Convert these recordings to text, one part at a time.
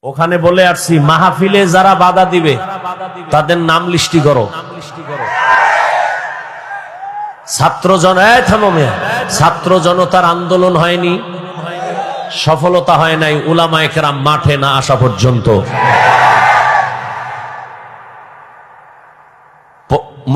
ওখানে বলে আসছি মাহফিলে যারা বাধা দিবে তাদের নাম লিস্টি করো। ছাত্র জনতার আন্দোলন হয়নি, সফলতা হয় নাই উলামায়ে কেরাম মাঠে না আসা পর্যন্ত।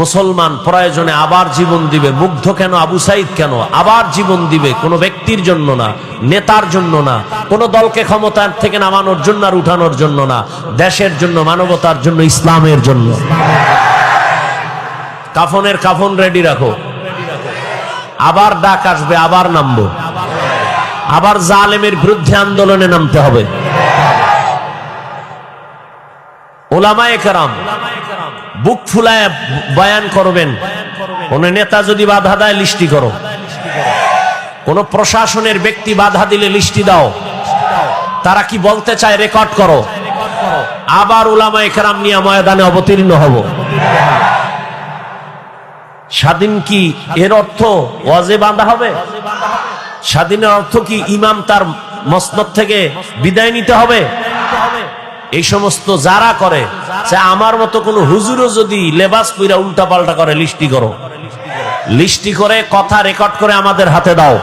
মুসলমান প্রয়োজনে আবার জীবন দিবে। মুগ্ধ কেন, আবু সাইদ কেন আবার জীবন দিবে? কোন ব্যক্তির জন্য না, নেতার জন্য না, কোন দলকে ক্ষমতার থেকে নামানোর জন্য আর উঠানোর জন্য না, দেশের জন্য, মানবতার জন্য, ইসলামের জন্য। কাফনের কাফন রেডি রাখো, আবার ডাক আসবে, আবার নামবো, আবার জালেমের বিরুদ্ধে আন্দোলনে নামতে হবে। উলামায়ে কেরাম বুক ফুলায় বয়ান করবেন। কোন নেতা যদি বাধা দেয় লিস্টি করো, কোন প্রশাসনের ব্যক্তি বাধা দিলে লিস্টি দাও, তারা কি বলতে চায় রেকর্ড করো, আবার উলামায়ে কেরাম নিয়ে ময়দানে অবতীর্ণ হব। স্বাধীন কি এর অর্থ ওয়াজে বাঁধা হবে? স্বাধীনের অর্থ কি ইমাম তার মসনদ থেকে বিদায় নিতে হবে? এই সমস্ত যারা করে, আমার মতো কোন হুজুরও যদি লেবাস পইরা উল্টা পাল্টা করে লিস্টি করো, লিস্টি করে কথা রেকর্ড করে আমাদের হাতে দাও।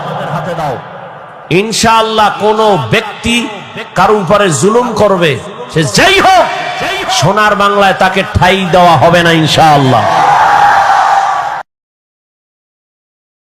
ইনশাআল্লাহ কোন ব্যক্তি কারো উপরে জুলুম করবে, সে যাই হোক, সোনার বাংলায় তাকে ঠাঁই দেওয়া হবে না ইনশাআল্লাহ।